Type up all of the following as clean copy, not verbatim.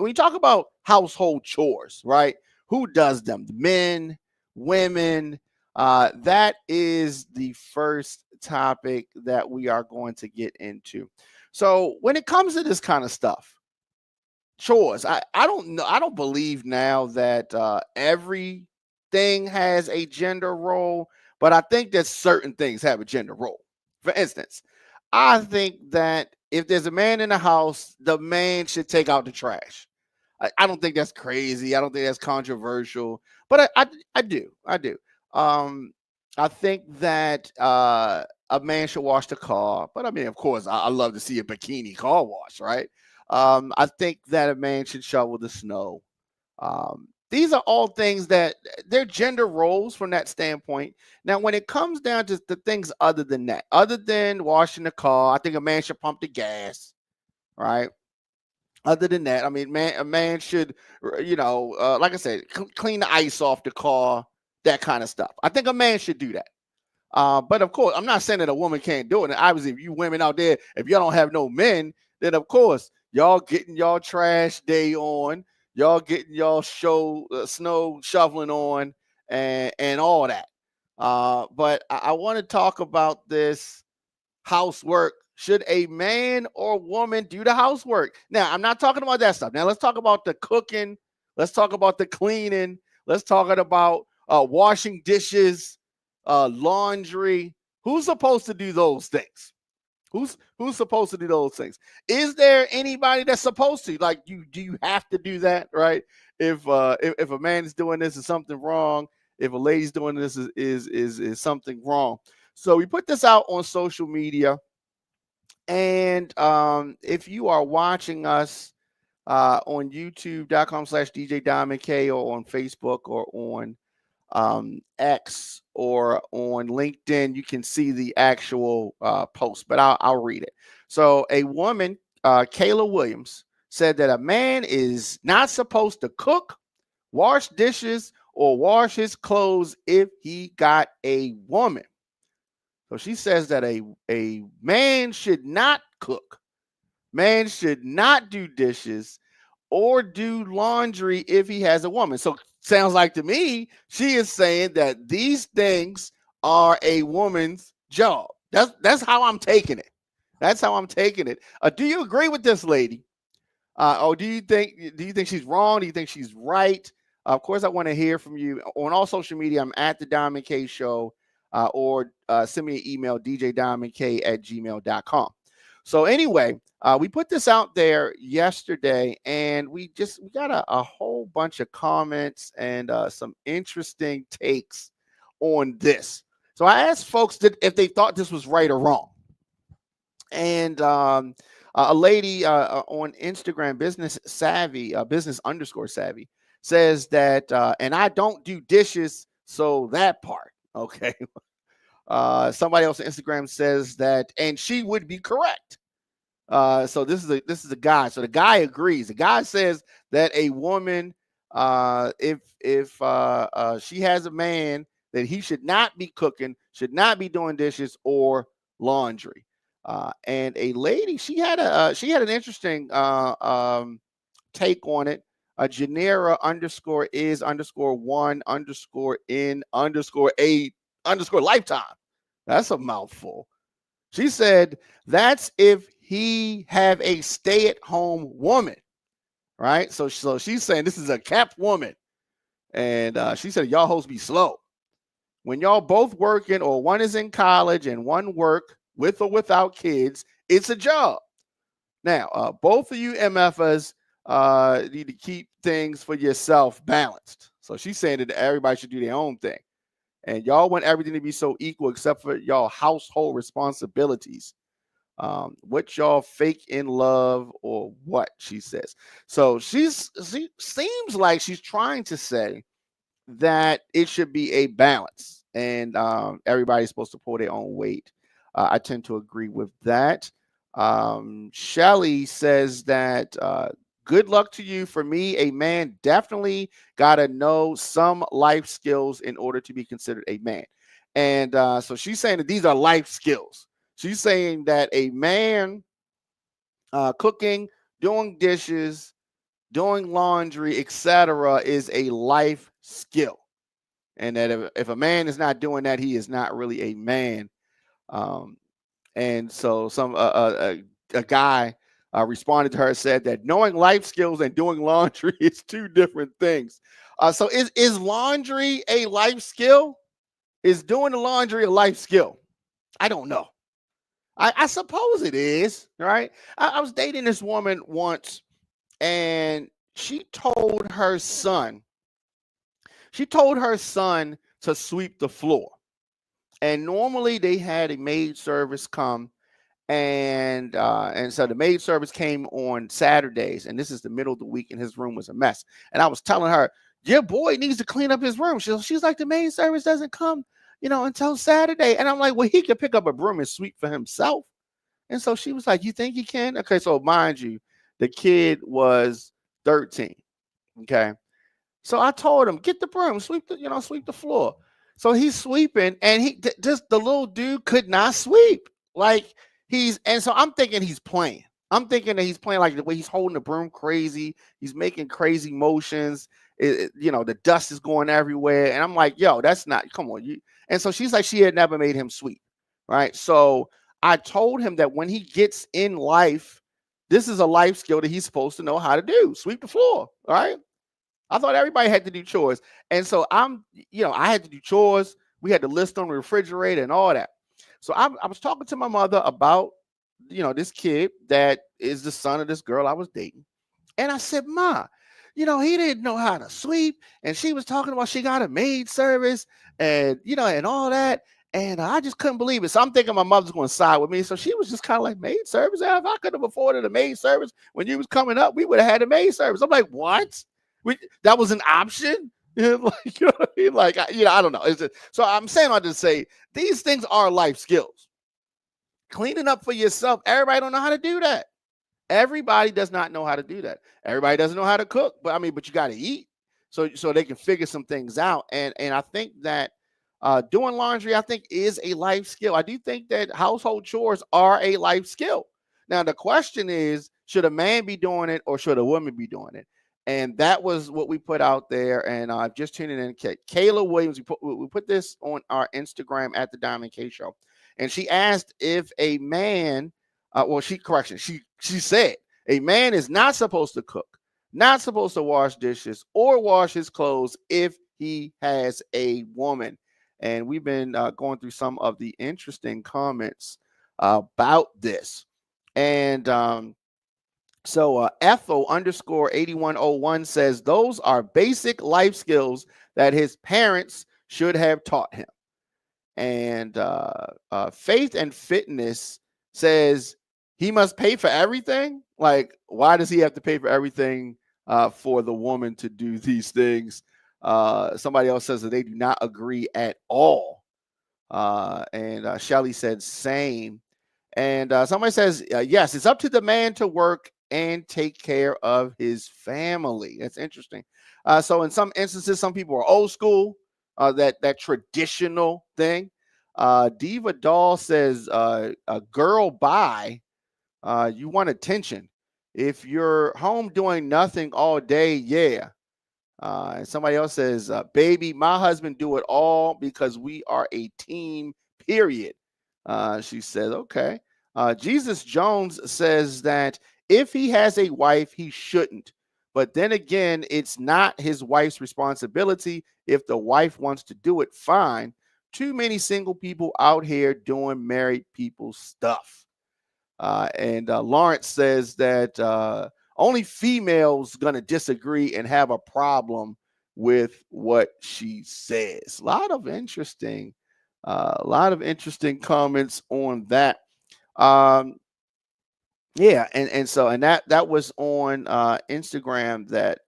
when you talk about household chores, right? Who does them? Men, women. That is the first topic that we are going to get into. So when it comes to this kind of stuff, chores, I don't know. I don't believe now that everything has a gender role, but I think that certain things have a gender role. For instance, I think that if there's a man in the house, the man should take out the trash. I don't think that's crazy. I don't think that's controversial, but I do. I do. Um, I think that a man should wash the car, but I mean, of course, I love to see a bikini car wash, right? I think that a man should shovel the snow. These are all things that they're gender roles from that standpoint. Now, when it comes down to the things other than that, other than washing the car, I think a man should pump the gas, right? Other than that, I mean, a man should, like I said, clean the ice off the car, that kind of stuff. I think a man should do that. But of course, I'm not saying that a woman can't do it. And obviously, if you women out there, if y'all don't have no men, then of course, y'all getting y'all trash day on, y'all getting y'all snow shoveling on, and all that. But I want to talk about this housework. Should a man or woman do the housework? Now, I'm not talking about that stuff. Now, let's talk about the cooking. Let's talk about the cleaning. Let's talk about washing dishes, laundry. Who's supposed to do those things? Who's supposed to do those things? Is there anybody that's supposed to? Like, do you have to do that, right? If a man is doing this, is something wrong. If a lady's doing this, is something wrong. So we put this out on social media, and if you are watching us on youtube.com/djdiamondk, or on Facebook, or on X, or on LinkedIn, you can see the actual post, but I'll read it. So a woman, Kayla Williams, said that a man is not supposed to cook, wash dishes, or wash his clothes if he got a woman. So she says that a man should not cook, man should not do dishes, or do laundry if he has a woman. So sounds like to me, she is saying that these things are a woman's job. That's how I'm taking it. That's how I'm taking it. Do you agree with this lady? Or do you think she's wrong? Do you think she's right? Of course, I want to hear from you on all social media. I'm at the Diamond K Show, or send me an email, djdiamondk@gmail.com. So anyway, we put this out there yesterday, and we got a whole bunch of comments and some interesting takes on this. So I asked folks if they thought this was right or wrong. And a lady on Instagram, business_savvy, says that, and I don't do dishes, so that part, okay. Somebody else on Instagram says that, and she would be correct. So this is a guy. So the guy agrees. The guy says that a woman, if she has a man, that he should not be cooking, should not be doing dishes or laundry. And a lady, she had an interesting take on it. Janera _is_1_in_8_lifetime. That's a mouthful. She said that's if he have a stay-at-home woman, right? So she's saying this is a kept woman, and she said y'all hoes be slow. When y'all both working, or one is in college and one work with or without kids, it's a job. Now, both of you MFers need to keep things for yourself balanced. So she's saying that everybody should do their own thing. And y'all want everything to be so equal except for y'all household responsibilities. What y'all fake in love or what, she says. So she seems like she's trying to say that it should be a balance, and everybody's supposed to pull their own weight. I tend to agree with that. Shelly says that good luck to you. For me, a man definitely got to know some life skills in order to be considered a man. And so she's saying that these are life skills. She's saying that a man cooking, doing dishes, doing laundry, etc., is a life skill, and that if a man is not doing that, he is not really a man. Um, and so a guy responded to her and said that knowing life skills and doing laundry is two different things. So is laundry a life skill? Is doing the laundry a life skill? I don't know. I suppose it is, right? I was dating this woman once, and she told her son to sweep the floor. And normally they had a maid service come, and so the maid service came on Saturdays, and this is the middle of the week, and his room was a mess. And I was telling her, your boy needs to clean up his room. She's like, the maid service doesn't come, until Saturday. And I'm like, well, he can pick up a broom and sweep for himself. And so she was like, you think he can? Okay, so mind you, the kid was 13. Okay. So I told him, get the broom, sweep the floor. So he's sweeping, and just the little dude could not sweep. Like and so I'm thinking he's playing. I'm thinking that he's playing, like the way he's holding the broom crazy. He's making crazy motions. The dust is going everywhere. And I'm like, yo, that's not, come on. And so she's like, she had never made him sweep. Right. So I told him that when he gets in life, this is a life skill that he's supposed to know how to do. Sweep the floor. All right. I thought everybody had to do chores. And so I had to do chores. We had the list on the refrigerator and all that. So I was talking to my mother about, this kid that is the son of this girl I was dating. And I said, Ma, he didn't know how to sweep. And she was talking about she got a maid service and, and all that. And I just couldn't believe it. So I'm thinking my mother's going to side with me. So she was just kind of like, maid service? If I could have afforded a maid service when you was coming up, we would have had a maid service. I'm like, what? That was an option? Like, I don't know. So I'm saying I just say these things are life skills. Cleaning up for yourself, everybody don't know how to do that. Everybody does not know how to do that. Everybody doesn't know how to cook, but you got to eat, so they can figure some things out. And I think that doing laundry, I think, is a life skill. I do think that household chores are a life skill. Now the question is, should a man be doing it or should a woman be doing it? And that was what we put out there. And just tuning in, Kayla Williams, we put this on our Instagram at the Diamond K Show, and she asked if a man. She said a man is not supposed to cook, not supposed to wash dishes or wash his clothes if he has a woman. And we've been going through some of the interesting comments about this. And so Ethel _8101 says those are basic life skills that his parents should have taught him. And Faith and Fitness says he must pay for everything. Like, why does he have to pay for everything for the woman to do these things? Somebody else says that they do not agree at all. And Shelly said same. And somebody says, yes, it's up to the man to work and take care of his family. That's interesting. So in some instances, some people are old school, that traditional thing. Diva Doll says, a girl bye. You want attention. If you're home doing nothing all day, yeah. And somebody else says, baby, my husband do it all because we are a team, period. She says, okay. Jesus Jones says that if he has a wife, he shouldn't. But then again, it's not his wife's responsibility. If the wife wants to do it, fine. Too many single people out here doing married people stuff. And Lawrence says that only females going to disagree and have a problem with what she says. A lot of interesting comments on that. Yeah, and that was on Instagram that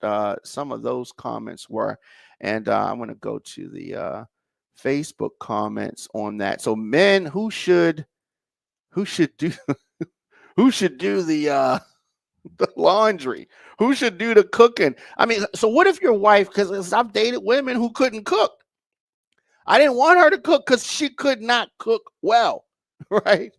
some of those comments were, and I'm going to go to the Facebook comments on that. So men, who should do who should do the laundry? Who should do the cooking? I mean, so what if your wife, because I've dated women who couldn't cook. I didn't want her to cook because she could not cook well, right?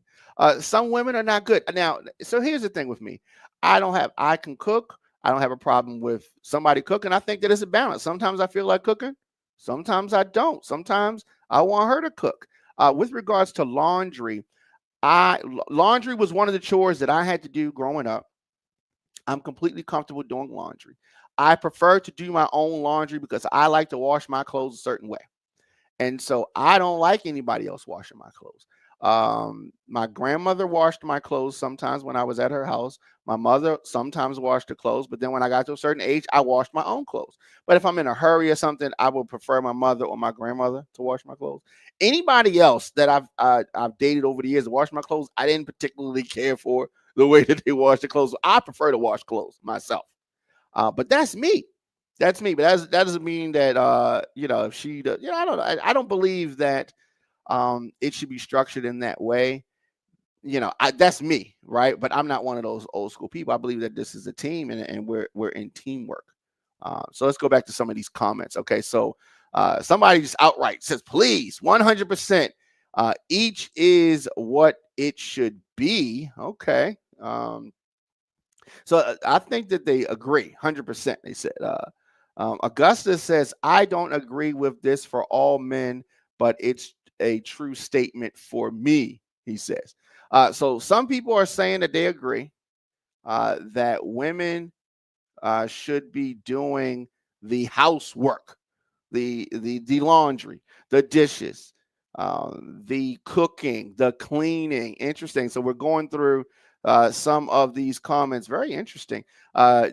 Some women are not good. Now, so here's the thing with me. I can cook. I don't have a problem with somebody cooking. I think that it's a balance. Sometimes I feel like cooking. Sometimes I don't. Sometimes I want her to cook. With regards to laundry, laundry was one of the chores that I had to do growing up. I'm completely comfortable doing laundry. I prefer to do my own laundry because I like to wash my clothes a certain way. And so I don't like anybody else washing my clothes. My grandmother washed my clothes sometimes when I was at her house. My mother sometimes washed the clothes, but then when I got to a certain age, I washed my own clothes. But if I'm in a hurry or something, I would prefer my mother or my grandmother to wash my clothes. Anybody else that I've dated over the years to wash my clothes, I didn't particularly care for the way that they wash the clothes. I prefer to wash clothes myself. But that's me. That's me. But that doesn't mean that if she does, I don't know. I don't believe that it should be structured in that way. That's me, right? But I'm not one of those old school people. I believe that this is a team, and we're in teamwork. So let's go back to some of these comments. Okay, so somebody just outright says, "Please, 100%. Each is what it should be." Okay. So I think that they agree 100%. They said, Augustus says, I don't agree with this for all men, but it's a true statement for me, he says. So some people are saying that they agree that women should be doing the housework, the laundry, the dishes, the cooking, the cleaning. Interesting. So we're going through some of these comments. Very interesting.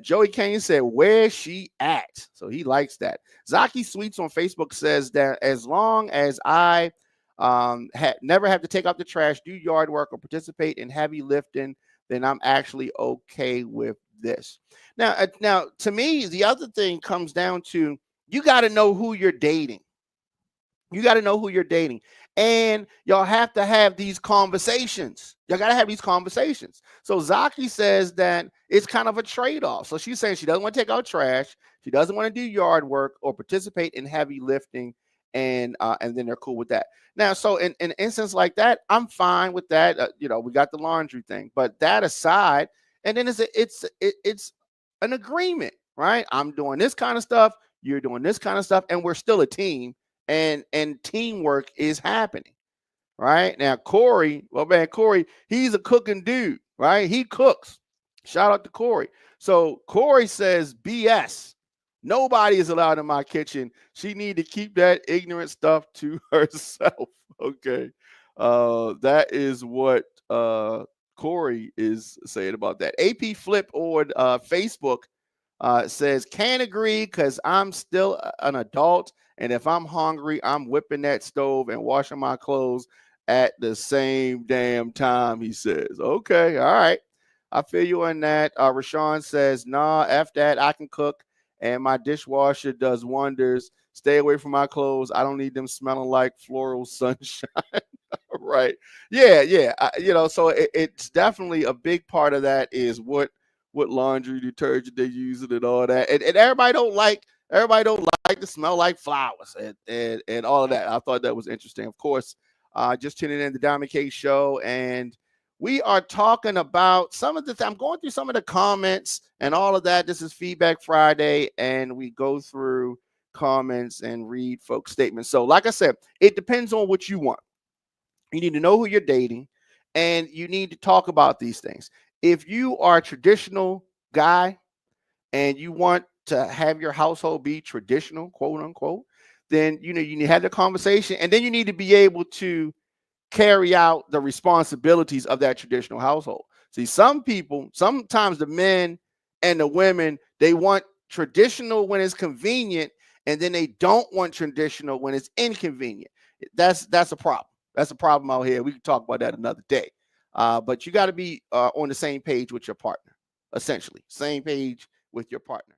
Joey Kane said, "Where's she at?" So he likes that. Zaki Sweets on Facebook says that as long as I never have to take out the trash, do yard work, or participate in heavy lifting, then I'm actually okay with this. Now, to me, the other thing comes down to you got to know who you're dating. You got to know who you're dating. And y'all have to have these conversations. Y'all got to have these conversations. So Zaki says that it's kind of a trade-off. So she's saying she doesn't want to take out trash. She doesn't want to do yard work or participate in heavy lifting. And then they're cool with that. Now, so in an instance like that, I'm fine with that. We got the laundry thing. But that aside, and then it's an agreement, right? I'm doing this kind of stuff. You're doing this kind of stuff. And we're still a team. And teamwork is happening right now. Corey, he's a cooking dude, right? He cooks. Shout out to Corey. So Corey says BS. Nobody is allowed in my kitchen. She need to keep that ignorant stuff to herself. Okay. That is what Corey is saying about that. AP Flip on Facebook says, can't agree because I'm still an adult. And if I'm hungry, I'm whipping that stove and washing my clothes at the same damn time, he says. Okay, all right. I feel you on that. Rashawn says, nah, F that. I can cook, and my dishwasher does wonders. Stay away from my clothes. I don't need them smelling like floral sunshine. Right. Yeah. So it's definitely a big part of that is what laundry detergent they're using and all that. And everybody don't like to smell like flowers and all of that. I thought that was interesting. Of course, just tuning in the Diamond K Show, and we are talking about some of the I'm going through some of the comments and all of that. This is Feedback Friday, and we go through comments and read folks' statements. So, like I said, it depends on what you want. You need to know who you're dating, and you need to talk about these things. If you are a traditional guy and you want to have your household be traditional, quote unquote, then you need to have the conversation, and then you need to be able to carry out the responsibilities of that traditional household. See, sometimes the men and the women, they want traditional when it's convenient, and then they don't want traditional when it's inconvenient. That's a problem. That's a problem out here. We can talk about that another day. But you got to be on the same page with your partner, essentially. Same page with your partner.